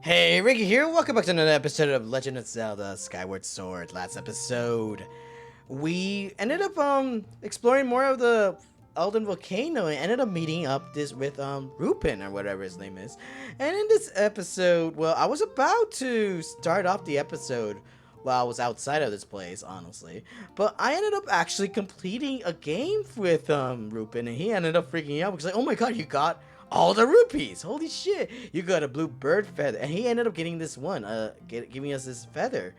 Hey, Ricky here. Welcome back to another episode of Legend of Zelda Skyward Sword. Last episode, we ended up exploring more of the Elden Volcano and ended up meeting up this with Rupin or whatever his name is. And in this episode, well, I was about to start off the episode while I was outside of this place, honestly. But I ended up actually completing a game with Rupin, and he ended up freaking out because like, oh my god, you got all the rupees! Holy shit! You got a blue bird feather, and he ended up getting this one, giving us this feather,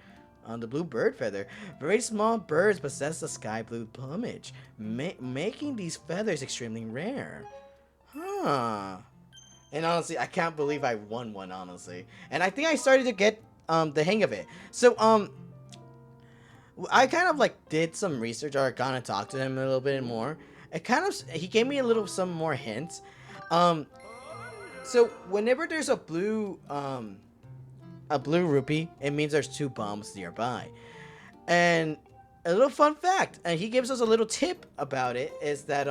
the blue bird feather. Very small birds possess a sky blue plumage, making these feathers extremely rare. Huh. And honestly, I can't believe I won one, honestly. And I think I started to get the hang of it. So I kind of like did some research or kind of talked to him a little bit more. He gave me some more hints. So whenever there's a blue rupee, it means there's two bombs nearby. And a little fun fact, and he gives us a little tip about it, is that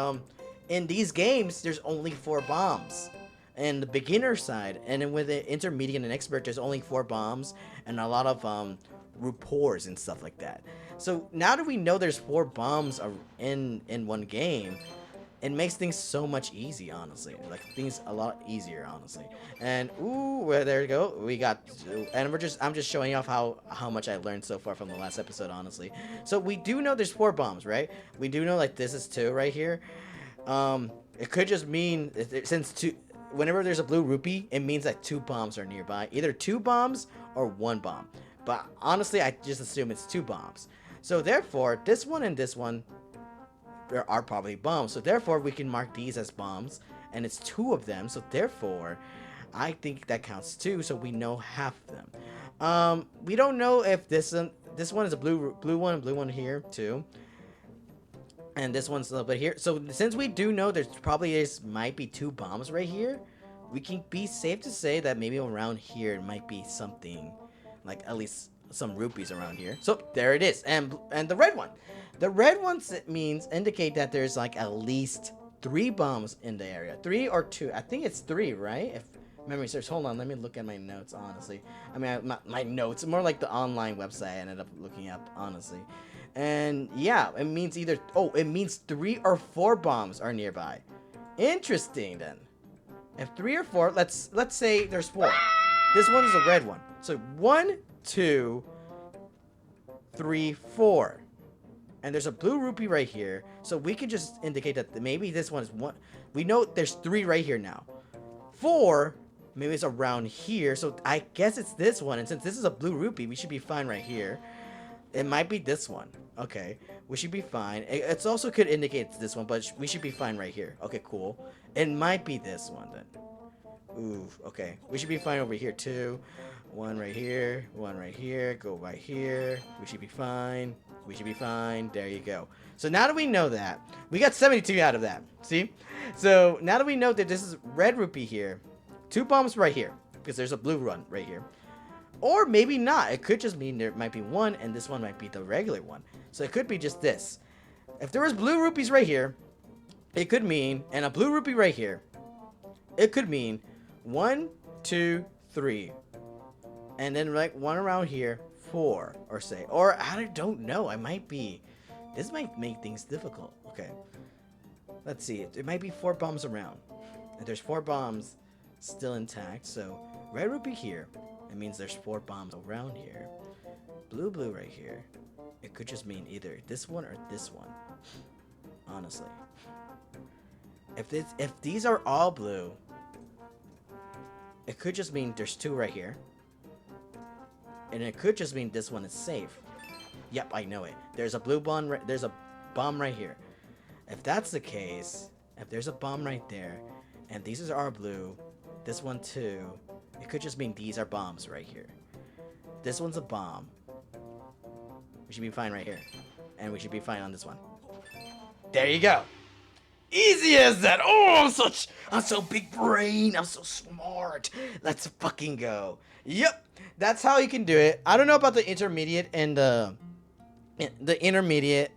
in these games there's only 4 bombs. In the beginner side, and then with the intermediate and expert, there's only 4 bombs and a lot of rapports and stuff like that. So now that we know there's 4 bombs in one game, it makes things so much easy, honestly. Like things a lot easier, honestly. And ooh, well, there you go. We got, and I'm just showing off how much I learned so far from the last episode, honestly. So we do know there's 4 bombs, right? We do know like this is 2 right here. It could just mean since whenever there's a blue rupee, it means that 2 bombs are nearby. Either 2 bombs or 1 bomb. But honestly, I just assume it's 2 bombs. So therefore, this one and this one there are probably bombs. So therefore, we can mark these as bombs. And it's 2 of them. So therefore, I think that counts 2. So we know half of them. We don't know if this one is a blue one here too. And this one's a little bit here. So since we do know there's probably might be 2 bombs right here, we can be safe to say that maybe around here it might be something, like at least some rupees around here. So there it is. And the red one. The red ones indicate that there's like at least 3 bombs in the area. 3 or 2. I think it's 3, right? If memory serves. Hold on, let me look at my notes, honestly. I mean, my notes, more like the online website I ended up looking up, honestly. And yeah, it means it means 3 or 4 bombs are nearby. Interesting then. If 3 or 4, let's say there's 4. This one is a red one. So 1, 2, 3, 4. And there's a blue rupee right here. So we can just indicate that maybe this one is 1. We know there's 3 right here now. 4, maybe it's around here. So I guess it's this one. And since this is a blue rupee, we should be fine right here. It might be this one. Okay, we should be fine. It also could indicate it's this one, but we should be fine right here. Okay, cool. It might be this one then. Ooh, okay. We should be fine over here too. 1 right here, 1 right here, go right here. We should be fine. We should be fine. There you go. So now that we know that, we got 72 out of that. See? So now that we know that this is red rupee here, 2 bombs right here, because there's a blue one right here. Or maybe not. It could just mean there might be 1, and this one might be the regular one. So it could be just this. If there was blue rupees right here, it could mean, and a blue rupee right here, it could mean 1, 2, 3. And then like 1 around here, 4, or say. Or I don't know. I might be. This might make things difficult. Okay. Let's see. It might be 4 bombs around. And there's 4 bombs still intact. So red rupee here. It means there's 4 bombs around here. Blue right here. It could just mean either this one or this one. Honestly. If these are all blue, it could just mean there's 2 right here. And it could just mean this one is safe. Yep, I know it. There's a blue bomb. There's a bomb right here. If that's the case, if there's a bomb right there, and these are blue, this one too, it could just mean these are bombs right here. This one's a bomb. We should be fine right here. And we should be fine on this one. There you go. Easy as that. Oh, I'm so big brain. I'm so smart. Let's fucking go. Yep. That's how you can do it. I don't know about the intermediate and the intermediate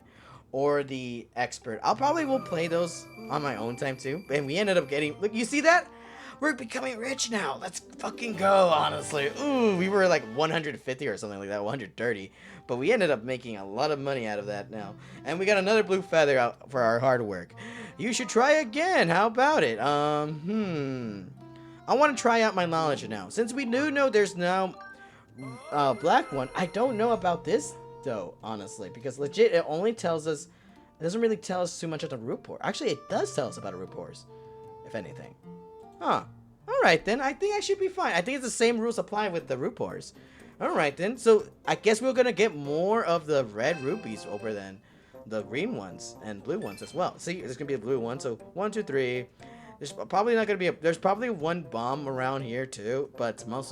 or the expert. I'll probably will play those on my own time too. And we ended up getting, look, you see that? We're becoming rich now. Let's fucking go, honestly. Ooh, we were like 150 or something like that, 130. But we ended up making a lot of money out of that now. And we got another blue feather out for our hard work. You should try again. How about it? I want to try out my knowledge now. Since we do know there's now black one, I don't know about this, though, honestly. Because legit, it only tells us... It doesn't really tell us too much of the root pore. Actually, it does tell us about the root pores, if anything. Huh. Alright then, I think I should be fine. I think it's the same rules apply with the root pores. Alright then, so I guess we're gonna get more of the red rupees over than the green ones and blue ones as well. See, there's gonna be a blue one, so 1, 2, 3. There's probably not gonna be there's probably one bomb around here too, but it's most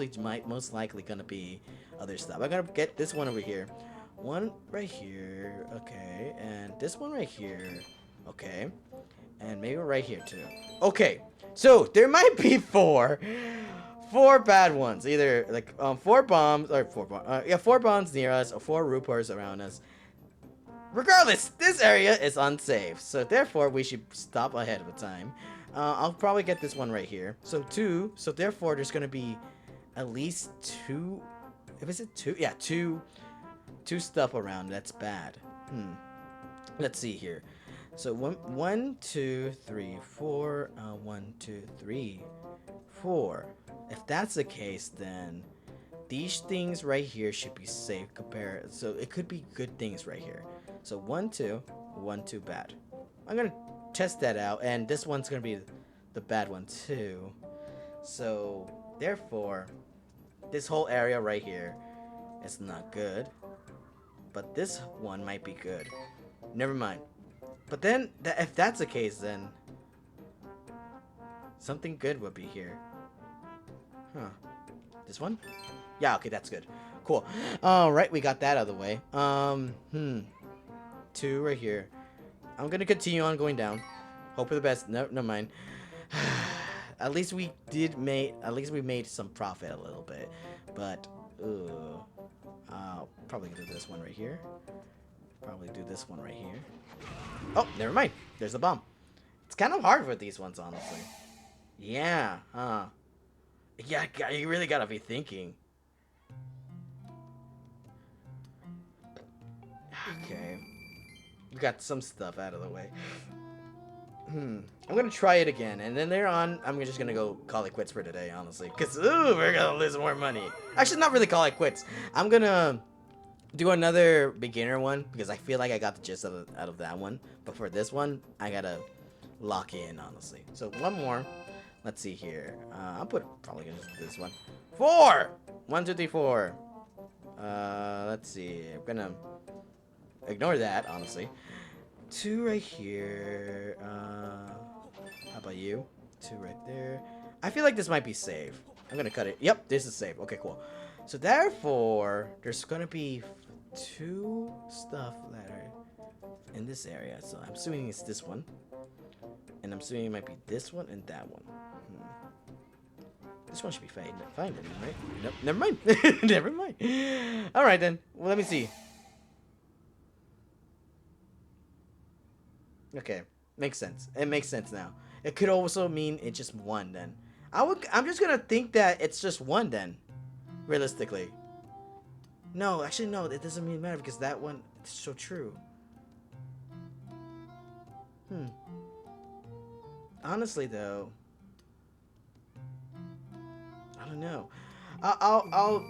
likely gonna be other stuff. I'm gonna get this one over here. One right here, okay, and this one right here, okay, and maybe right here too. Okay, so there might be four bad ones, either like 4 bombs or 4 bombs near us or 4 roopers around us. Regardless, this area is unsafe, so therefore we should stop ahead of time. I'll probably get this one right here. So 2, so therefore there's gonna be at least 2. If it's 2, yeah, 2 stuff around that's bad. Let's see here. So 1, 2, 3, 4. 1, 2, 3, 4. If that's the case, then these things right here should be safe compared. So it could be good things right here. So 1, 2, 1, 2 bad. I'm gonna test that out, and this one's gonna be the bad one too. So therefore, this whole area right here is not good. But this one might be good. Never mind. But then, if that's the case, then something good would be here. Huh. This one? Yeah, okay, that's good. Cool. Alright, we got that out of the way. 2 right here. I'm gonna continue on going down. Hope for the best. No, never mind. At least we made some profit a little bit. But, probably do this one right here. Probably do this one right here. Oh, never mind. There's a bomb. It's kind of hard with these ones, honestly. Yeah, yeah, you really gotta be thinking. Okay. We got some stuff out of the way. I'm gonna try it again, and then later on, I'm just gonna go call it quits for today, honestly. Because, we're gonna lose more money. Actually, not really call it quits. I'm gonna do another beginner one, because I feel like I got the gist out of that one. But for this one, I gotta lock in, honestly. So, one more. Let's see here. I'll probably gonna do this one. 4! 1, 2, 3, 4. Let's see. I'm gonna ignore that, honestly. 2 right here. How about you? 2 right there. I feel like this might be safe. I'm gonna cut it. Yep, this is safe. Okay, cool. So therefore, there's gonna be 2 stuff that are in this area. So I'm assuming it's this one, and I'm assuming it might be this one and that one. This one should be fine then, right? Nope, never mind. Never mind. All right then. Well, let me see. Okay, makes sense. It makes sense now. It could also mean it's just 1 then. I'm just gonna think that it's just 1 then, realistically. No, actually no, it doesn't really matter because that one is so true. Honestly though, I don't know. I'll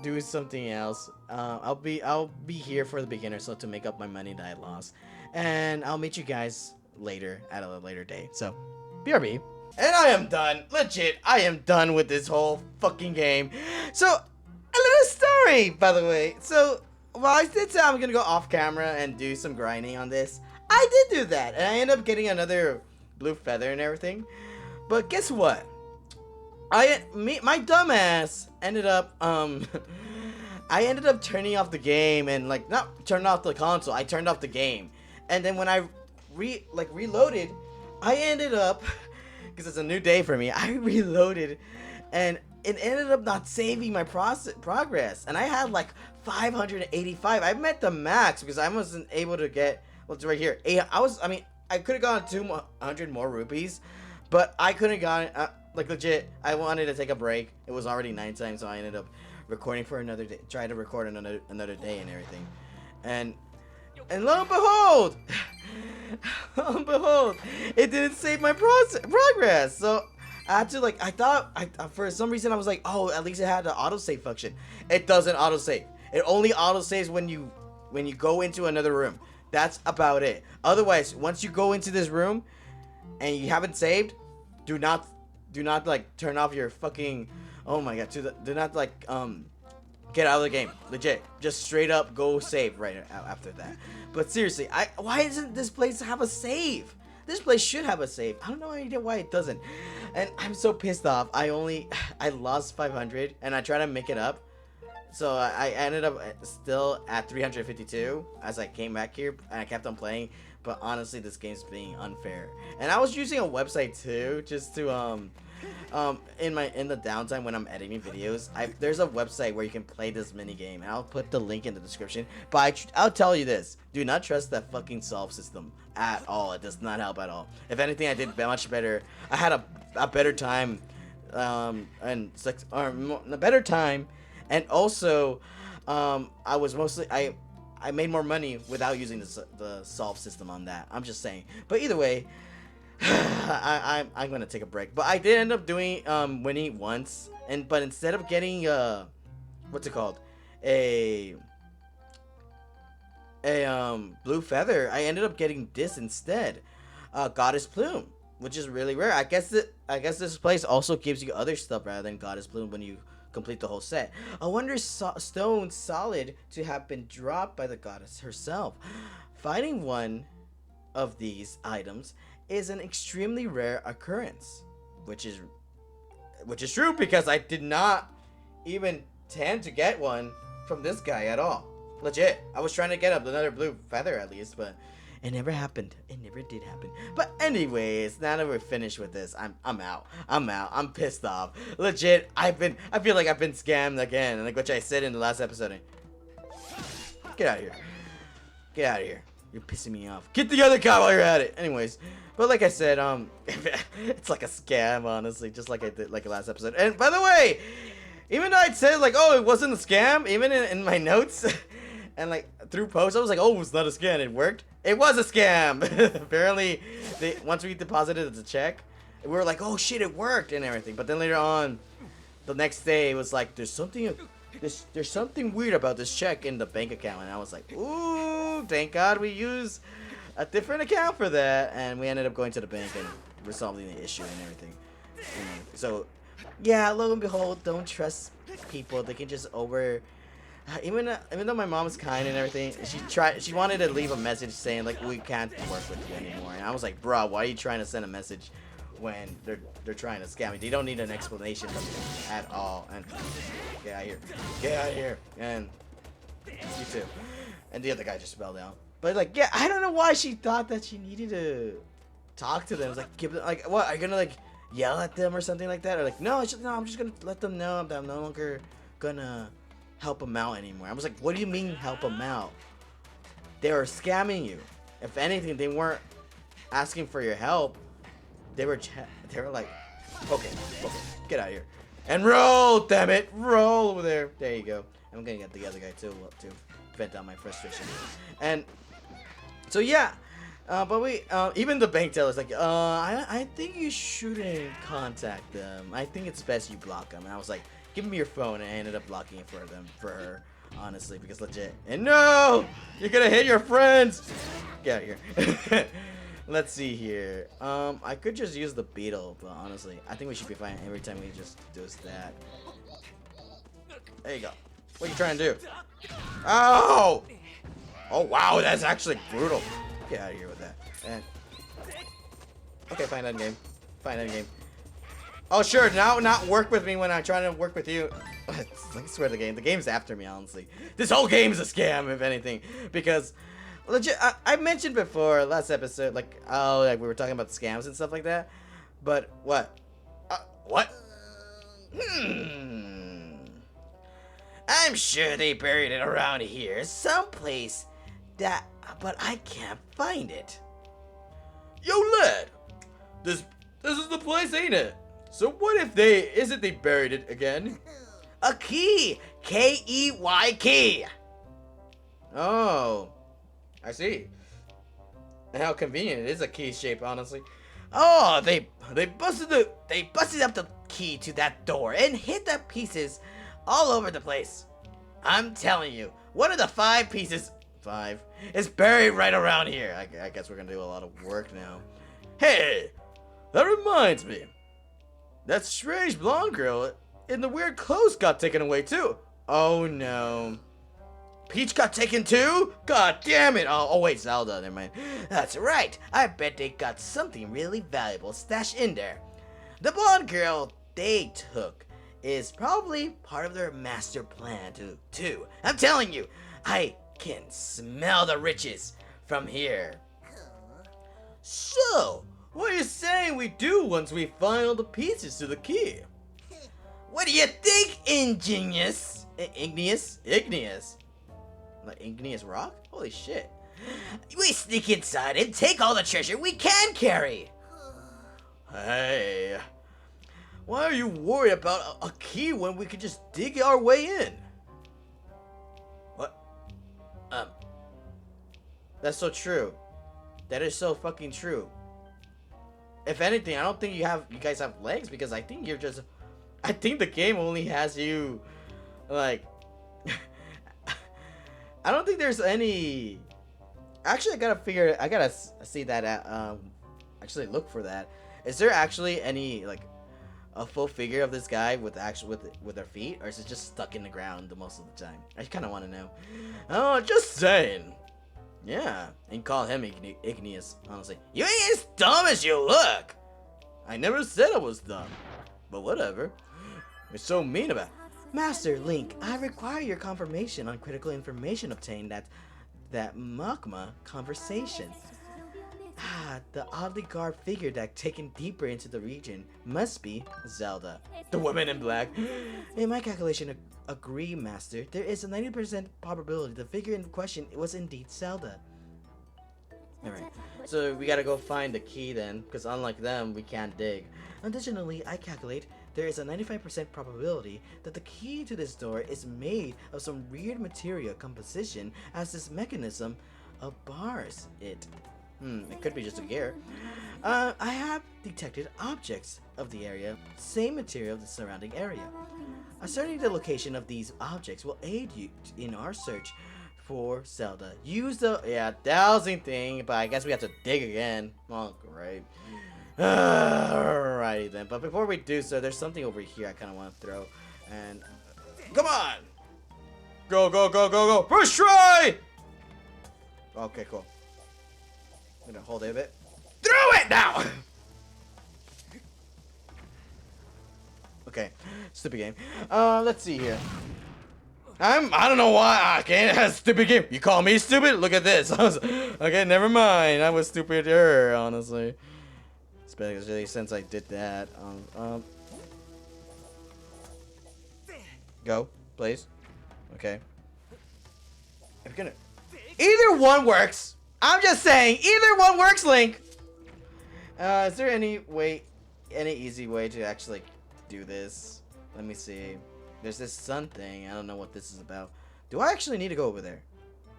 do something else. I'll be here for the beginner, so to make up my money that I lost. And I'll meet you guys later at a later date. So, BRB. And I am done. Legit, I am done with this whole fucking game. So, a little story, by the way. So, while I did say I'm gonna go off camera and do some grinding on this, I did do that. And I ended up getting another blue feather and everything. But guess what? My dumbass ended up, I ended up turning off the game and, like, not turning off the console, I turned off the game. And then when I reloaded, I ended up, because it's a new day for me, I reloaded and it ended up not saving my progress. And I had like 585. I met the max because I wasn't able to get, what's right here. I could have gotten 200 more rupees, but I couldn't gotten, Like legit, I wanted to take a break. It was already nighttime, so I ended up recording for another day. Tried to record another day and everything, and lo and behold, lo and behold, it didn't save my progress. So I had to like I thought for some reason I was like, oh, at least it had the autosave function. It doesn't autosave. It only autosaves when you go into another room. That's about it. Otherwise, once you go into this room and you haven't saved, do not like turn off your fucking, oh my god, do not like get out of the game. Legit, just straight up go save right after that. But seriously, why doesn't this place have a save? This place should have a save. I don't know why it doesn't. And I'm so pissed off. I lost 500 and I try to make it up. So I ended up still at 352 as I came back here and I kept on playing. But honestly, this game's being unfair. And I was using a website too, just to in the downtime when I'm editing videos. There's a website where you can play this mini game, and I'll put the link in the description. But I'll tell you this: do not trust that fucking solve system at all. It does not help at all. If anything, I did much better. I had a better time, a better time, and also I was mostly I made more money without using the solve system on that. I'm just saying. But either way, I'm gonna take a break. But I did end up doing winning once, but instead of getting what's it called, a blue feather, I ended up getting this instead, Goddess Plume, which is really rare. I guess this place also gives you other stuff rather than Goddess Plume when you complete the whole set. A wonder stone solid to have been dropped by the goddess herself. Finding one of these items is an extremely rare occurrence, which is true because I did not even tend to get one from this guy at all. Legit, I was trying to get another blue feather at least, but it never happened. It never did happen. But anyways, now that we're finished with this, I'm out. I'm pissed off. Legit, I feel like I've been scammed again, like which I said in the last episode. Get out of here. Get out of here. You're pissing me off. Get the other guy while you're at it. Anyways, but like I said, it's like a scam, honestly, just like I did like the last episode. And by the way, even though I'd said like, oh, it wasn't a scam, even in my notes and like through posts, I was like, oh, it's not a scam. It worked. It was a scam. Apparently, once we deposited the check, we were like, oh shit, it worked and everything. But then later on, the next day, it was like, there's something weird about this check in the bank account. And I was like, ooh, thank God we used a different account for that. And we ended up going to the bank and resolving the issue and everything. So, yeah, lo and behold, don't trust people. They can just even though my mom's kind and everything, she wanted to leave a message saying like, we can't work with you anymore. And I was like, bro, why are you trying to send a message when they're trying to scam me? They don't need an explanation at all. And get out of here, and you too. And the other guy just fell down. But like, yeah, I don't know why she thought that she needed to talk to them. It was like, give them, like, what, are you gonna like yell at them or something like that? Or like, no, I'm just gonna let them know that I'm no longer gonna help them out anymore. I was like, what do you mean help them out? They were scamming you. If anything, they weren't asking for your help. They were like, okay, get out of here and roll, damn it, roll over there. There you go. I'm gonna get the other guy too to vent out my frustration. And so yeah, but we even the bank teller's like, I think you shouldn't contact them. I think it's best you block them. And I was like, give me your phone, and I ended up blocking it for her, honestly, because legit. And no, you're gonna hit your friends. Get out of here. Let's see here. I could just use the beetle, but honestly, I think we should be fine every time we just do that. There you go. What are you trying to do? Oh! Oh wow, that's actually brutal. Get out of here with that. And okay, fine, end game. Fine, end game. Oh sure, now not work with me when I'm trying to work with you. I swear the game's after me, honestly. This whole game's a scam, if anything, because legit, I mentioned before last episode, like, oh, like we were talking about scams and stuff like that. But what? What? I'm sure they buried it around here, someplace that, but I can't find it. Yo, lad, this is the place, ain't it? So what if isn't they buried it again? A key! K-E-Y key! Oh, I see. How convenient it is a key shape, honestly. Oh, they busted up the key to that door and hid the pieces all over the place. I'm telling you, one of the 5 pieces, 5, is buried right around here. I guess we're gonna do a lot of work now. Hey, that reminds me. That strange blonde girl in the weird clothes got taken away too. Oh no. Peach got taken too? God damn it! Oh wait, Zelda, never mind. That's right. I bet they got something really valuable stashed in there. The blonde girl they took is probably part of their master plan too. I'm telling you, I can smell the riches from here. So, what are you saying we do once we find all the pieces to the key? What do you think, ingenious? Igneous? Like igneous rock? Holy shit. We sneak inside and take all the treasure we can carry. Hey, why are you worried about a key when we could just dig our way in? What? That's so true. That is so fucking true. If anything, I don't think you guys have legs, because I think the game only has you, like, I don't think there's any. Actually, I gotta see that actually look for that. Is there actually any, like, a full figure of this guy with their feet, or is it just stuck in the ground the most of the time? I kind of want to know. Oh, just saying. Yeah, and call him igneous, honestly. You ain't as dumb as you look! I never said I was dumb. But whatever. You're so mean about it. Master Link, I require your confirmation on critical information obtained that magma conversation. The oddly garbed figure that taken deeper into the region must be Zelda, the woman in black. In my calculation, agree, Master. There is a 90% probability the figure in question was indeed Zelda. Alright, so we gotta go find the key then, because unlike them, we can't dig. Additionally, I calculate there is a 95% probability that the key to this door is made of some weird material composition, as this mechanism bars it. It could be just a gear. I have detected objects of the area, same material of the surrounding area. Ascertaining the location of these objects will aid you in our search for Zelda. Use the dowsing thing, but I guess we have to dig again. Oh, great. Alrighty then, but before we do so, there's something over here I kind of want to throw, and come on, go, go, go, go, go! First try! Okay, cool. I'm gonna hold it a bit. Throw it now! Okay, stupid game. Let's see here. I don't know why I can't have a stupid game. You call me stupid? Look at this. Okay, never mind. I was stupider, honestly. Especially since I did that. Go, please. Okay. If you're gonna, either one works. I'm just saying, either one works, Link. Is there any easy way to actually do this? Let me see. There's this sun thing. I don't know what this is about. Do I actually need to go over there?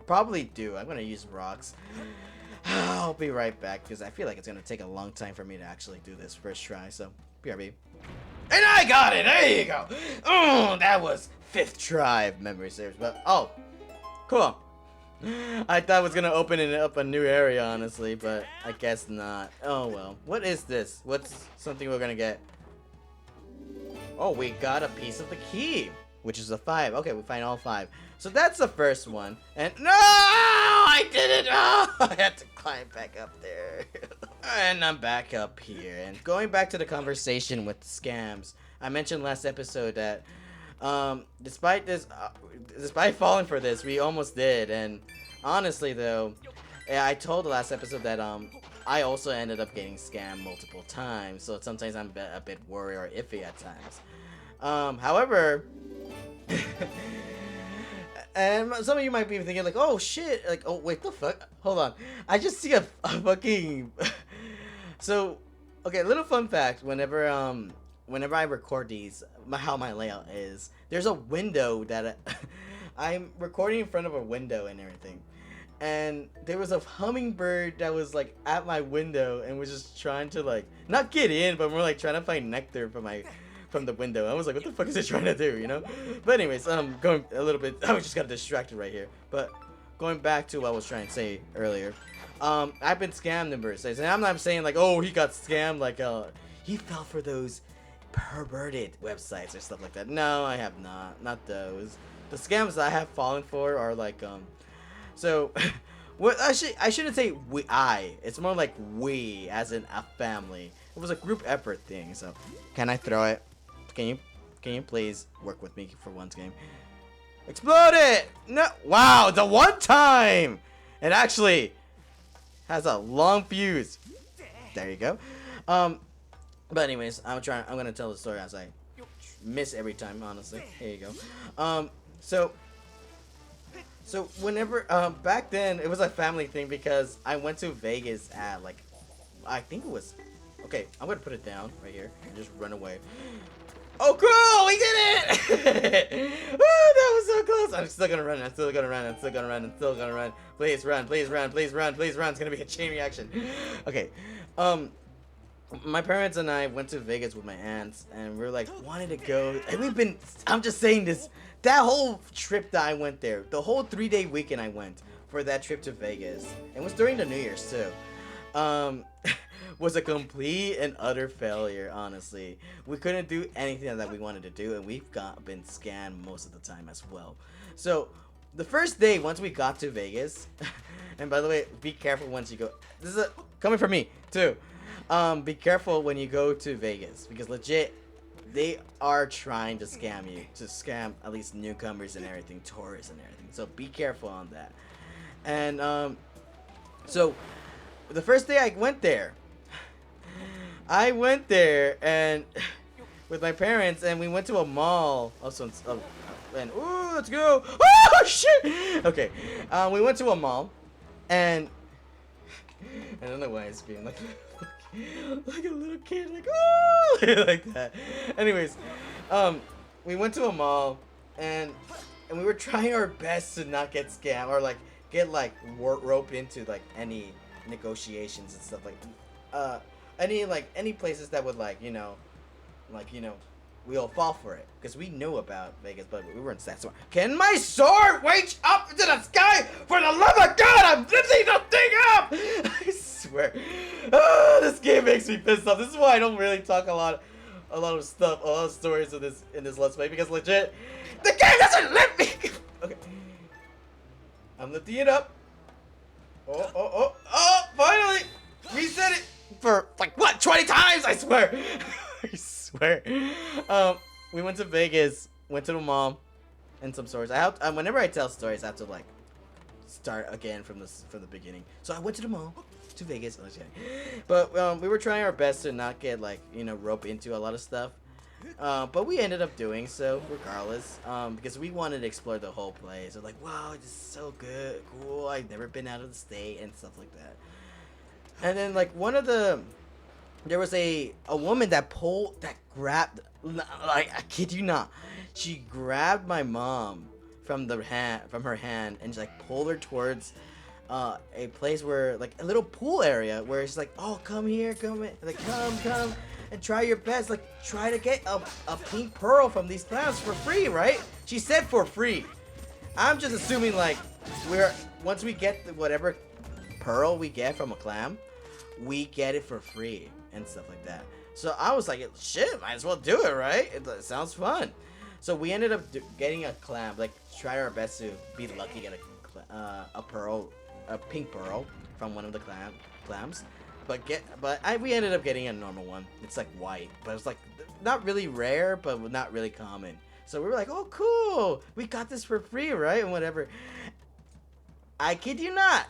Probably do. I'm gonna use rocks. I'll be right back, because I feel like it's gonna take a long time for me to actually do this first try. So, BRB. And I got it! There you go! Oh, that was 5th try of memory serves. But, oh, cool. I thought it was gonna open it up a new area, honestly, but I guess not. Oh well. What is this? What's something we're gonna get? Oh, we got a piece of the key, which is a 5. Okay, we find all 5. So that's the first one. And no, I did it! Oh, I had to climb back up there. And I'm back up here. And going back to the conversation with the scams, I mentioned last episode that despite falling for this, we almost did. And honestly, though, I told the last episode that I also ended up getting scammed multiple times. So sometimes I'm a bit worried or iffy at times. However. And some of you might be thinking like, oh shit, like, oh wait, the fuck, hold on, I just see a fucking. So, okay, little fun fact. Whenever whenever I record these, how my layout is, there's a window that I'm recording in front of a window and everything. And there was a hummingbird that was like at my window and was just trying to like not get in, but more like trying to find nectar from the window. I was like, what the fuck is it trying to do, you know? But anyways, going a little bit, I just got distracted right here. But going back to what I was trying to say earlier, I've been scammed numerous days, and I'm not saying like, oh, he got scammed, like he fell for those perverted websites or stuff like that. No, I have not those. The scams that I have fallen for are like so what I shouldn't say it's more like we as in a family. It was a group effort thing. So can I throw it? Can you please work with me for one game? Explode it! No, wow, the one time it actually has a long fuse. There you go. But anyways, I'm gonna tell the story as I miss every time, honestly. Here you go. So whenever back then it was a family thing because I went to Vegas at like I think it was okay, I'm gonna put it down right here and just run away. Oh cool, we did it! Woo, that was so close. I'm still gonna run, I'm still gonna run. Please run. It's gonna be a chain reaction. Okay. My parents and I went to Vegas with my aunts, and we were like, wanted to go. And I'm just saying this, that whole trip that I went there, the whole 3-day weekend I went for that trip to Vegas, it was during the New Year's too, was a complete and utter failure, honestly. We couldn't do anything that we wanted to do, and we've been scammed most of the time as well. So, the first day, once we got to Vegas, and by the way, be careful once you go, this is coming from me, too. Be careful when you go to Vegas because legit, they are trying to scam you, to scam at least newcomers and everything, tourists and everything. So be careful on that. And so the first day I went there and with my parents, and we went to a mall. And ooh, let's go! Oh shit! Okay, we went to a mall, and I don't know why I scream like a little kid, like oh, like that. Anyways, we went to a mall, and we were trying our best to not get scammed or like get like roped into like any negotiations and stuff like any places that would like we'll fall for it because we knew about Vegas, but we weren't that smart. Can my sword reach up into the sky? For the love of God, I'm lifting the thing up! I swear. Oh, this game makes me pissed off. This is why I don't really talk a lot of stories in this Let's Play because legit, the game doesn't let me. Okay, I'm lifting it up. Oh! Finally, reset it for like what 20 times? I swear. I swear. We went to Vegas, went to the mall, and some stories. Whenever I tell stories, I have to like start again from the beginning. So I went to the mall, to Vegas. Oh, but we were trying our best to not get like roped into a lot of stuff. But we ended up doing so regardless. Because we wanted to explore the whole place. So like, wow, this is so good, cool. I've never been out of the state and stuff like that. And then like there was a woman that grabbed, like I kid you not, she grabbed my mom from her hand and just like pulled her towards a place where like a little pool area where it's like, oh come and try your best, like try to get a pink pearl from these clowns for free, right? She said for free. I'm just assuming like once we get whatever pearl we get from a clam, we get it for free and stuff like that. So I was like, shit, might as well do it, right? It sounds fun. So we ended up getting a clam, like try our best to be lucky to get a pink pearl from one of the clams. We ended up getting a normal one. It's like white, but it's like not really rare, but not really common. So we were like, oh cool, we got this for free, right? And whatever. I kid you not.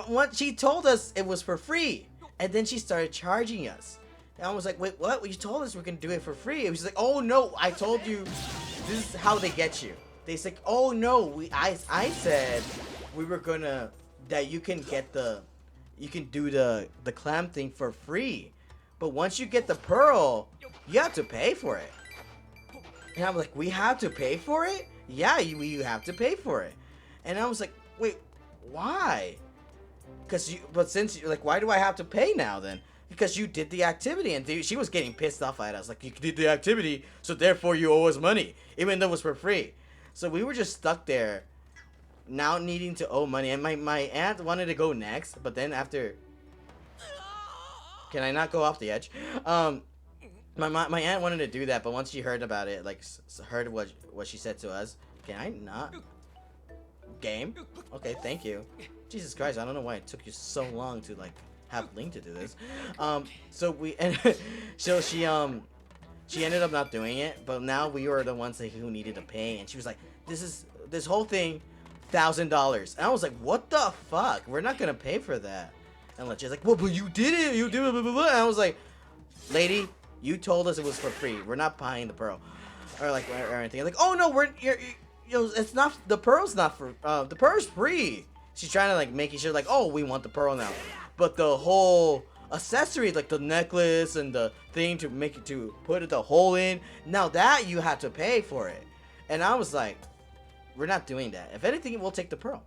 Once she told us it was for free, and then she started charging us. And I was like, wait, what? Well, you told us we're gonna do it for free. It was like, oh no, I told you this is how they get you. They said, oh no, I said we were gonna that you can do the clam thing for free but once you get the pearl, you have to pay for it. And I'm like, we have to pay for it? Yeah, you have to pay for it. And I was like, wait, why? But since like, why do I have to pay now then? Because you did the activity. And she was getting pissed off at us. Like, you did the activity, so therefore you owe us money, even though it was for free. So we were just stuck there, now needing to owe money. And my aunt wanted to go next, but then after, can I not go off the edge? My aunt wanted to do that, but once she heard about it, like heard what she said to us, can I not? Game? Okay, thank you. Jesus Christ, I don't know why it took you so long to like have Link to do this. So she ended up not doing it, but now we were the ones who needed to pay, and she was like, this whole thing, $1,000. And I was like, what the fuck? We're not gonna pay for that. And she's like, well, but you did it, you did it, blah, blah, blah. And I was like, lady, you told us it was for free. We're not buying the pearl, or anything. Like, oh no, it's not, the pearl's not for, the pearl's free. She's trying to like making sure like, oh, we want the pearl now, but the whole accessories, like the necklace and the thing to make it, to put the hole in, now that you have to pay for it. And I was like, we're not doing that. If anything, we'll take the pearl.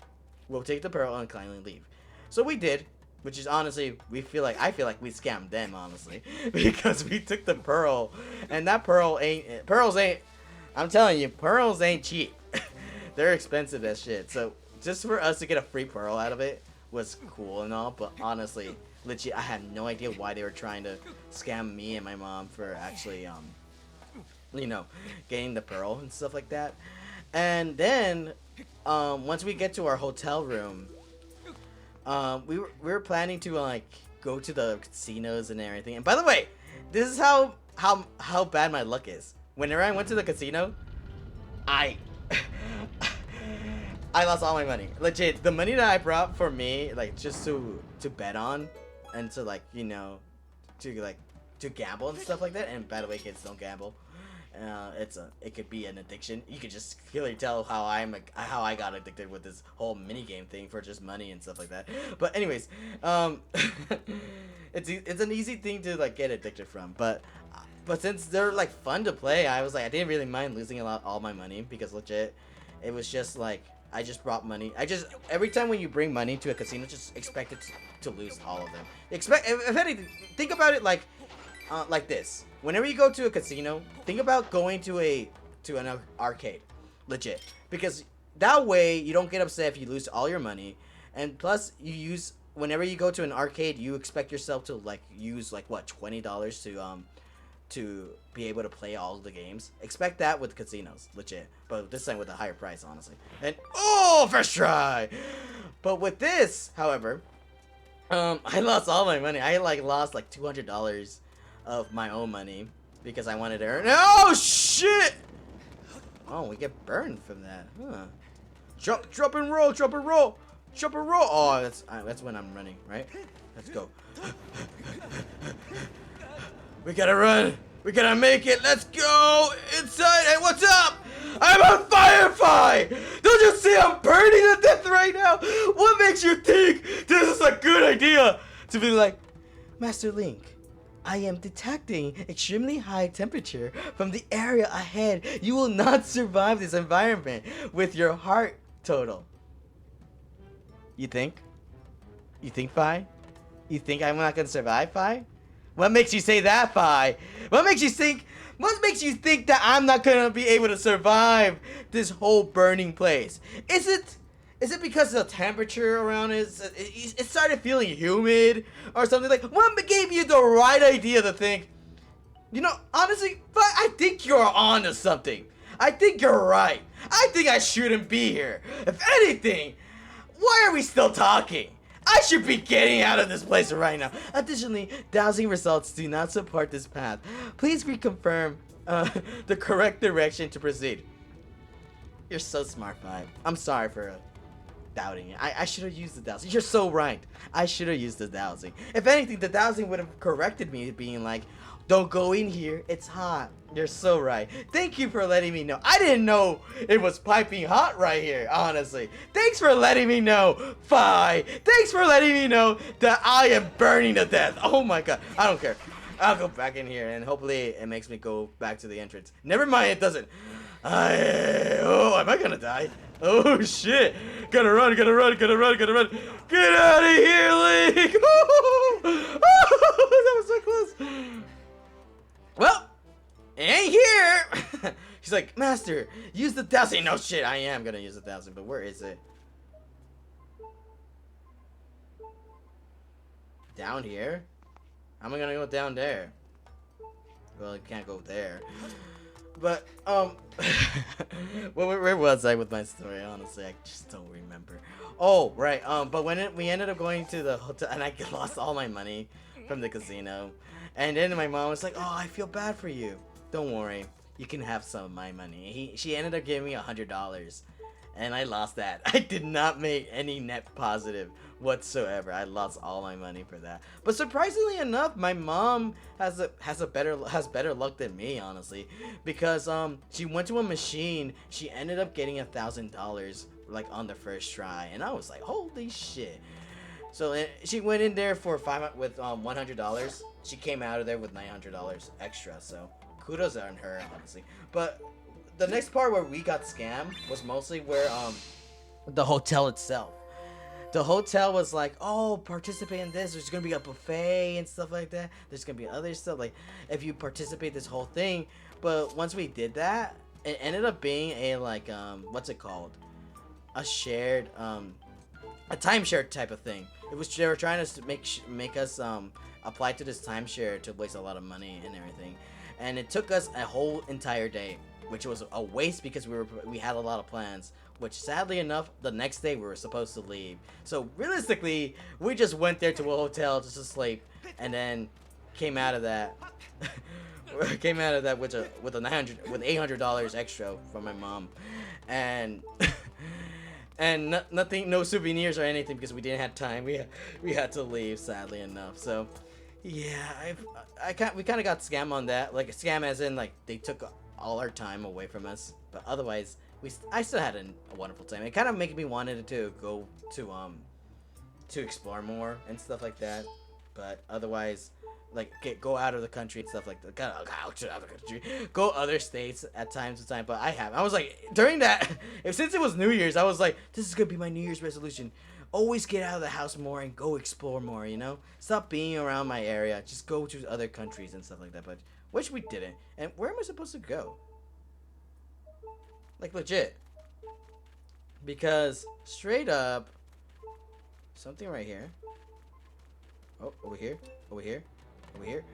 We'll take the pearl and kindly leave. So we did. Which is honestly, I feel like we scammed them, honestly, because we took the pearl, and that pearls ain't, I'm telling you, pearls ain't cheap. They're expensive as shit. So just for us to get a free pearl out of it was cool and all, but honestly, legit, I had no idea why they were trying to scam me and my mom for actually, you know, getting the pearl and stuff like that. And then, once we get to our hotel room, we were planning to like go to the casinos and everything. And by the way, this is how bad my luck is. Whenever I went to the casino, I lost all my money. Legit, the money that I brought for me, like just to bet on, and to like, you know, to gamble and stuff like that. And by the way, kids, don't gamble. It could be an addiction. You could just clearly tell how I got addicted with this whole mini game thing for just money and stuff like that. But anyways, it's an easy thing to like get addicted from. But since they're like fun to play, I was like, I didn't really mind losing all my money, because legit, it was just like, I just brought money. Every time when you bring money to a casino, just expect it to lose all of them. If anything, think about it like this. Whenever you go to a casino, think about going to an arcade, legit, because that way you don't get upset if you lose all your money, and plus whenever you go to an arcade, you expect yourself to like use like what, $20 to be able to play all the games. Expect that with casinos, legit, but this time with a higher price, honestly. And oh, first try. But with this, however, I lost all my money. I lost like $200 of my own money because I wanted to earn. Oh shit! Oh, we get burned from that, huh? Drop and roll, drop and roll, drop and roll. Oh, that's when I'm running, right? Let's go. We gotta run. We gotta make it. Let's go inside. Hey, what's up? I'm on fire! Don't you see I'm burning to death right now? What makes you think this is a good idea to be like, Master Link, I am detecting extremely high temperature from the area ahead. You will not survive this environment with your heart total. You think? You think, Fi? You think I'm not gonna survive, Fi? What makes you say that, Fi? What makes you think that I'm not gonna be able to survive this whole burning place? Is it because the temperature around it started feeling humid or something? Like, what gave you the right idea to think, you know, honestly, I think you're on to something. I think you're right. I think I shouldn't be here. If anything, why are we still talking? I should be getting out of this place right now. Additionally, dowsing results do not support this path. Please reconfirm the correct direction to proceed. You're so smart, Fi. I'm sorry for doubting it. I should have used the dowsing. You're so right. I should have used the dowsing. If anything, the dowsing would have corrected me, being like, don't go in here, it's hot. You're so right. Thank you for letting me know. I didn't know it was piping hot right here, honestly. Thanks for letting me know, Fi. Thanks for letting me know that I am burning to death. Oh my god. I don't care. I'll go back in here, and hopefully it makes me go back to the entrance. Never mind, it doesn't. Oh, am I gonna die? Oh shit! Gotta run, gotta run, gotta run, gotta run! Get out of here, Link! Oh, that was so close. Well, it ain't here. She's like, Master, use the 1,000. No shit, I am gonna use the 1,000, but where is it? Down here? How am I gonna go down there? Well, I can't go there. But, well, where was I with my story? Honestly, I just don't remember. Oh, right. But when we ended up going to the hotel, and I lost all my money from the casino, and then my mom was like, "Oh, I feel bad for you. Don't worry, you can have some of my money." She ended up giving me $100, and I lost that. I did not make any net positive whatsoever. I lost all my money for that. But surprisingly enough, my mom has better luck than me, honestly, because she went to a machine. She ended up getting $1,000 like on the first try, and I was like, holy shit. So she went in there for $100. She came out of there with $900 extra. So kudos on her, honestly. But the next part where we got scammed was mostly where the hotel itself. The hotel was like, oh, participate in this. There's gonna be a buffet and stuff like that. There's gonna be other stuff like if you participate this whole thing. But once we did that, it ended up being a like what's it called? A shared a timeshare type of thing. It was they were trying to make us apply to this timeshare to waste a lot of money and everything, and it took us a whole entire day, which was a waste because we had a lot of plans. Which sadly enough, the next day we were supposed to leave. So realistically, we just went there to a hotel just to sleep, and then came out of that. Came out of that with $800 extra from my mom, and nothing, no souvenirs or anything because we didn't have time. We had to leave, sadly enough. So yeah, we kind of got scammed on that. Like a scam as in like they took all our time away from us, but otherwise I still had a wonderful time. It kind of made me wanted to go to explore more and stuff like that, but otherwise like go out of the country and stuff like that. Go out of the country, go other states at times to time. But I was like during that, since it was New Year's, I was like, this is gonna be my New Year's resolution. Always get out of the house more and go explore more. You know, stop being around my area. Just go to other countries and stuff like that. But which we didn't. And where am I supposed to go? Like legit. Because straight up, something right here. Oh, over here, over here. Over here.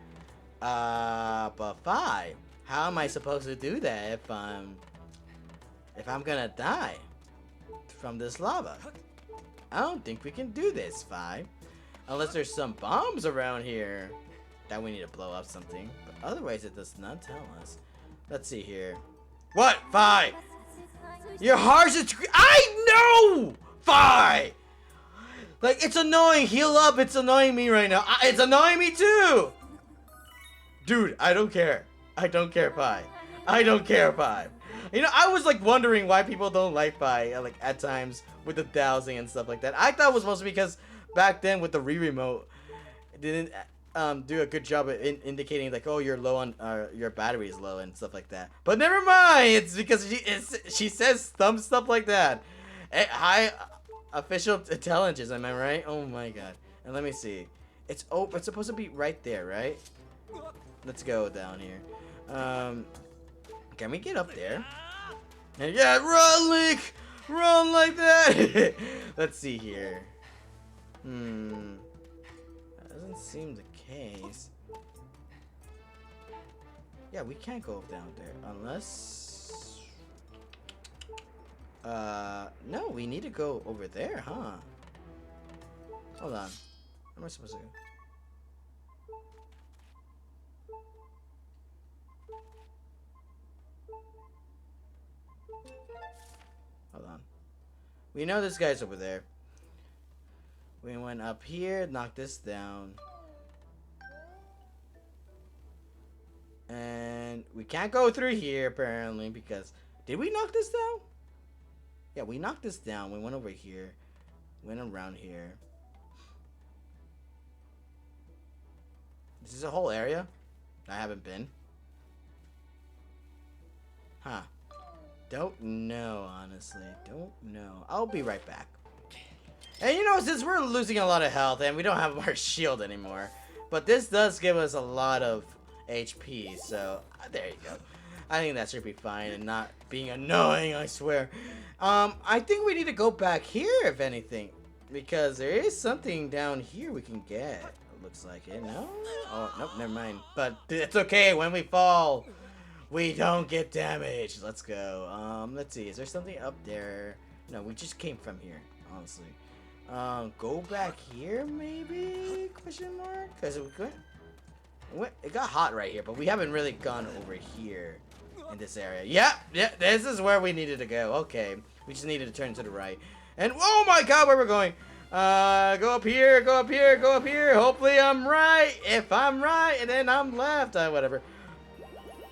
But 5. How am I supposed to do that if I'm gonna die from this lava? I don't think we can do this, 5. Unless there's some bombs around here that we need to blow up something. But otherwise, it does not tell us. Let's see here. What, 5? Your heart is. I know, 5. Like, it's annoying. Heal up. It's annoying me right now. It's annoying me too. Dude, I don't care. I don't care, 5. I don't care, 5. You know, I was like wondering why people don't like 5, like at times with the dowsing and stuff like that. I thought it was mostly because back then with the remote, it didn't do a good job of indicating like, oh, you're low on your battery is low and stuff like that. But never mind. It's because she says some stuff like that. High official intelligence, am I right? Oh my god. And let me see. It's supposed to be right there, right? Let's go down here. Can we get up there? And yeah, run, Link! Run like that! Let's see here. That doesn't seem the case. Yeah, we can't go down there unless... no, we need to go over there, huh? Hold on. Where am I supposed to go? Hold on. We know this guy's over there. We went up here, knocked this down. And we can't go through here, apparently, because... Did we knock this down? Yeah, we knocked this down. We went over here. Went around here. This is a whole area? I haven't been. Huh. Don't know, honestly. Don't know. I'll be right back. And you know, since we're losing a lot of health and we don't have our shield anymore, but this does give us a lot of HP, so there you go. I think that should be fine and not being annoying, I swear. I think we need to go back here, if anything, because there is something down here we can get. It looks like it. No? Oh, nope, never mind. But it's okay. When we fall, we don't get damaged. Let's go. Let's see. Is there something up there? No, we just came from here, honestly. Go back here, maybe? Question mark? Because it got hot right here, but we haven't really gone over here in this area. Yeah, this is where we needed to go. Okay, we just needed to turn to the right. And oh my god, where we're going? Go up here, go up here, go up here. Hopefully I'm right. If I'm right, and then I'm left. Whatever.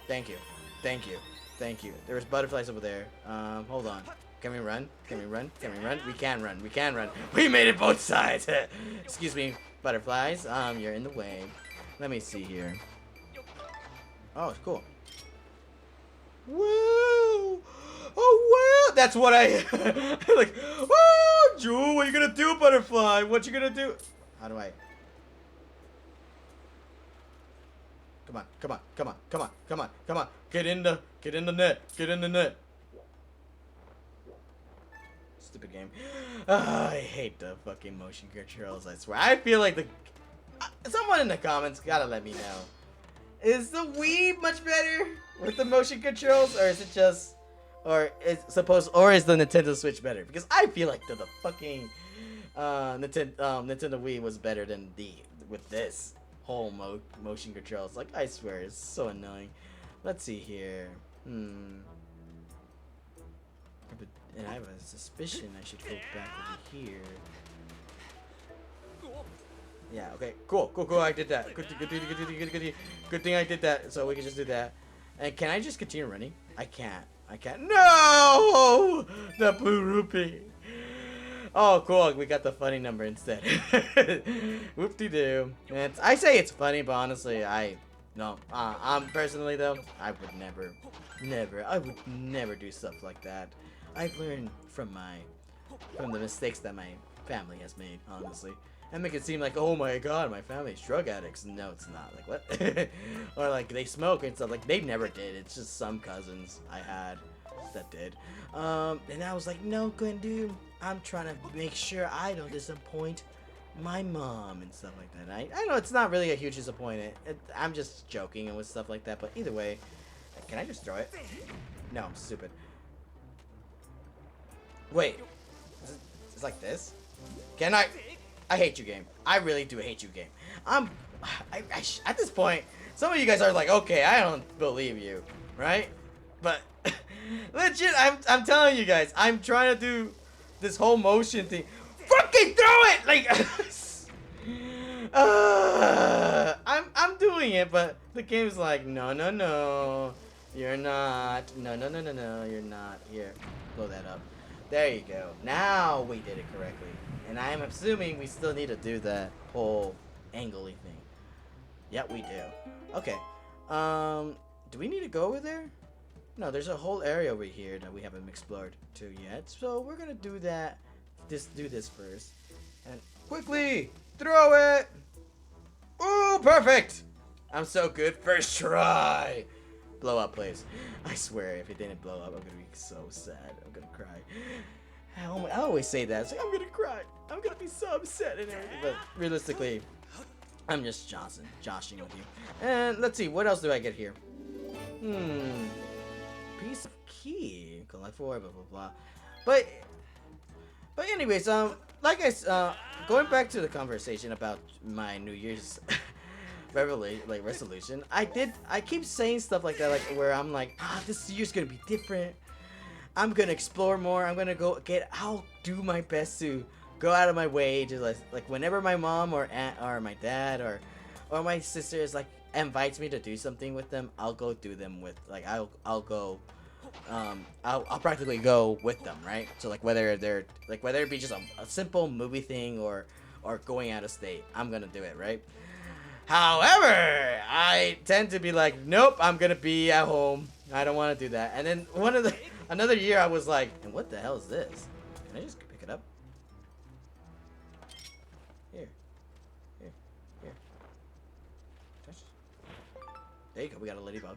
Thank you. Thank you. Thank you. There was butterflies over there. Hold on. Can we run? Can we run? Can we run? We can run. We can run. We made it both sides. Excuse me, butterflies. You're in the way. Let me see here. Oh, it's cool. Woo! Oh, wow! That's what I like. Woo! Jewel, what are you gonna do, butterfly? What you gonna do? How do I? Come on, come on, come on, come on, come on, come on. Get in the net. Get in the net. Stupid game. I hate the fucking motion controls, I swear. I feel like someone in the comments gotta let me know. Is the Wii much better with the motion controls, or is it just, or is the Nintendo Switch better? Because I feel like the fucking Nintendo Wii was better than with this whole motion controls. Like, I swear, it's so annoying. Let's see here. And I have a suspicion I should go back over here. Yeah, okay, cool, I did that. Good thing I did that, so we can just do that. And can I just continue running? I can't. No! The blue rupee. Oh, cool, we got the funny number instead. Whoop-de-doo. I say it's funny, but honestly, I'm personally though, I would never do stuff like that. I've learned from the mistakes that my family has made, honestly. And make it seem like, oh my god, my family's drug addicts. No, it's not. Like, what? Or like they smoke and stuff. Like, they never did. It's just some cousins I had that did. And I was like, no, good dude. I'm trying to make sure I don't disappoint my mom and stuff like that. I know it's not really a huge disappointment. I'm just joking and with stuff like that. But either way, can I just throw it? No, I'm stupid. Wait, it's like this? Can I hate you, game. I really do hate you, game. At this point, some of you guys are like, okay, I don't believe you, right? But legit, I'm telling you guys, I'm trying to do this whole motion thing. Fucking throw it, like. I'm doing it, but the game's like, no, you're not. No, you're not. Here, blow that up. There you go. Now we did it correctly. And I'm assuming we still need to do that whole angly thing. Yep, we do. Okay. Do we need to go over there? No, there's a whole area over here that we haven't explored to yet. So we're gonna do that. Do this first. And quickly throw it. Ooh, perfect. I'm so good. First try. Blow up, please. I swear, if it didn't blow up, I'm gonna be so sad. I'm gonna cry. I always say that. It's like, I'm gonna cry. I'm gonna be so upset and everything. But realistically, I'm just joshing with you. And let's see, what else do I get here? Piece of key. Collect 4, blah, blah, blah. But anyways, like going back to the conversation about my New Year's resolution, I keep saying stuff like that, like where I'm like, this year's gonna be different. I'm gonna explore more. I'm gonna I'll do my best to go out of my way to like whenever my mom or aunt or my dad or my sisters like invites me to do something with them, I'll go do them with I'll go. I'll practically go with them, right? So like whether it be just a simple movie thing or going out of state, I'm gonna do it, right? However, I tend to be like, nope, I'm gonna be at home. I don't want to do that. And then another year, I was like, and what the hell is this? Can I just pick it up? Here, here, here. Touch. There you go. We got a ladybug.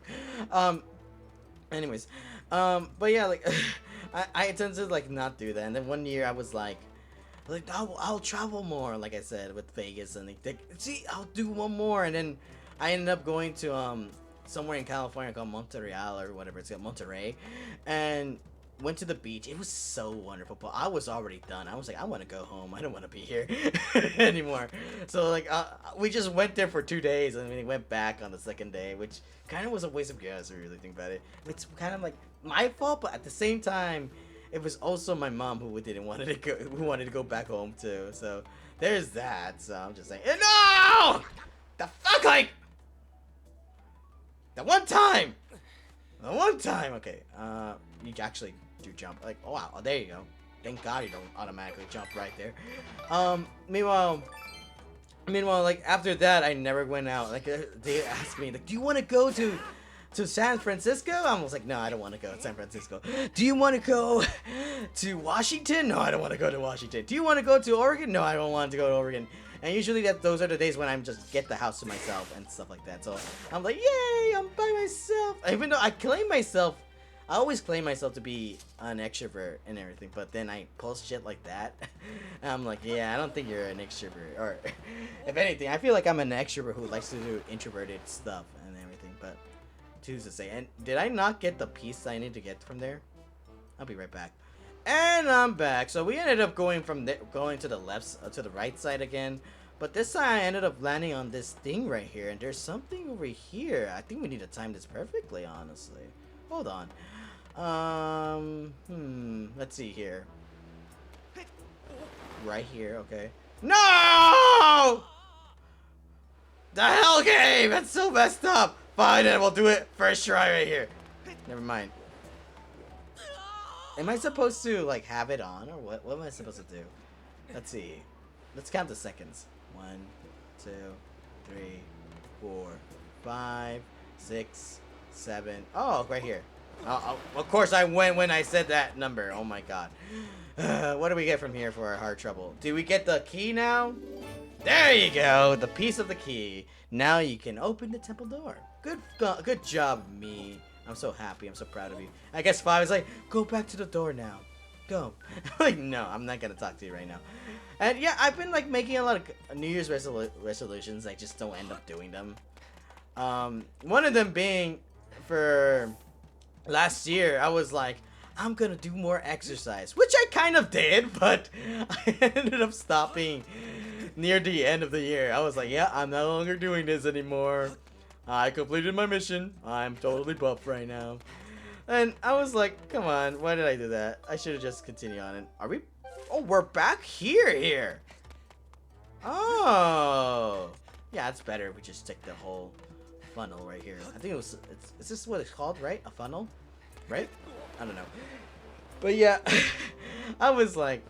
Anyways, but yeah, like, I tend to like not do that. And then one year, I was like I'll travel more, like I said, with Vegas, and see, I'll do one more, and then I ended up going to somewhere in California called Montreal or whatever it's called, Monterey, and went to the beach. It was so wonderful, but I was already done. I was like, I want to go home. I don't want to be here anymore. So like, we just went there for 2 days, and we went back on the second day, which kind of was a waste of gas. If you really think about it, it's kind of like my fault, but at the same time, it was also my mom who wanted to go back home too. So there's that. So I'm just saying, no, the fuck, like the one time. Okay, you actually do jump. Like, oh wow, there you go. Thank God you don't automatically jump right there. Meanwhile, like after that, I never went out. Like they asked me, like, do you want to go to San Francisco? I was like, no, I don't want to go to San Francisco. Do you want to go to Washington? No, I don't want to go to Washington. Do you want to go to Oregon? No, I don't want to go to Oregon. And usually those are the days when I'm just get the house to myself and stuff like that. So I'm like, yay, I'm by myself. Even though I always claim myself to be an extrovert and everything, but then I post shit like that. And I'm like, yeah, I don't think you're an extrovert. Or if anything, I feel like I'm an extrovert who likes to do introverted stuff and everything, but who's to say? And did I not get the piece I need to get from there? I'll be right back. And I'm back. So we ended up going to the right side again, but this time I ended up landing on this thing right here, and there's something over here. I think we need to time this perfectly, honestly. Hold on. Let's see here. Right here, okay. No! The hell game! That's so messed up! Fine, then we'll do it first try right here. Never mind. Am I supposed to, like, have it on, or what? What am I supposed to do? Let's see. Let's count the seconds. 1, 2, 3, 4, 5, 6, 7. Oh, right here. Of course I went when I said that number. Oh my god. What do we get from here for our heart trouble? Do we get the key now? There you go. The piece of the key. Now you can open the temple door. Good job, me. I'm so happy. I'm so proud of you. I guess 5 is like, go back to the door now. Go. Like, no, I'm not gonna talk to you right now. And yeah, I've been like making a lot of New Year's resolutions. I just don't end up doing them. One of them being for last year, I was like, I'm gonna do more exercise, which I kind of did, but I ended up stopping near the end of the year. I was like, yeah, I'm no longer doing this anymore. I completed my mission. I'm totally buff right now. And I was like, come on, why did I do that? I should have just continued on it. Are we? Oh, we're back here. Oh. Yeah, it's better if we just stick the whole funnel right here. I think is this what it's called, right? A funnel? Right? I don't know. But yeah, I was like,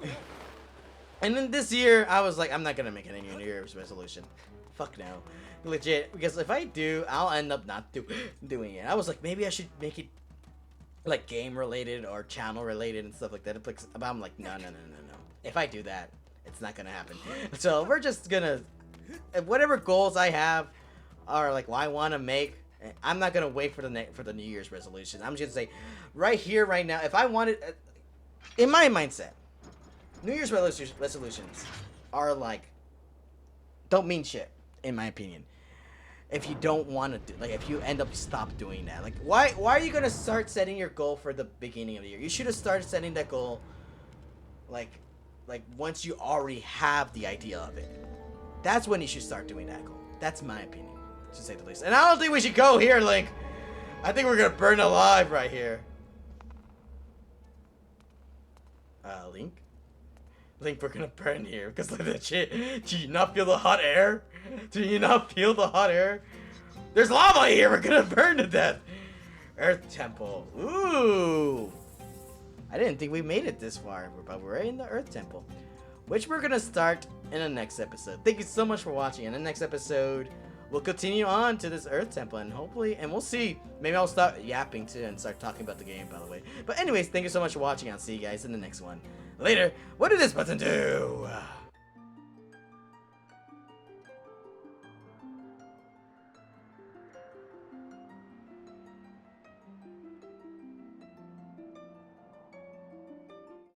and then this year, I was like, I'm not gonna make any New Year's resolution. Fuck no. Legit, because if I do, I'll end up not doing it. I was like, maybe I should make it like game related or channel related and stuff like that. But I'm like, no. If I do that, it's not gonna happen. So we're just gonna, whatever goals I have are like what I want to make. I'm not gonna wait for the New Year's resolution. I'm just gonna say, right here, right now, if I wanted, in my mindset, New Year's resolutions are like, don't mean shit, in my opinion. If you don't want to do, like, if you end up stop doing that, like, why are you gonna start setting your goal for the beginning of the year? You should have started setting that goal, like once you already have the idea of it. That's when you should start doing that goal. That's my opinion, to say the least. And I don't think we should go here, Link. I think we're gonna burn alive right here. Link? Link, we're gonna burn here because of that shit. Do you not feel the hot air? Do you not feel the hot air? There's lava here. We're gonna burn to death. Earth Temple. Ooh. I didn't think we made it this far, but we're in the Earth Temple, which we're gonna start in the next episode. Thank you so much for watching. In the next episode, we'll continue on to this Earth Temple, and hopefully, and we'll see. Maybe I'll stop yapping too and start talking about the game, by the way. But anyways, thank you so much for watching. I'll see you guys in the next one. Later. What did this button do?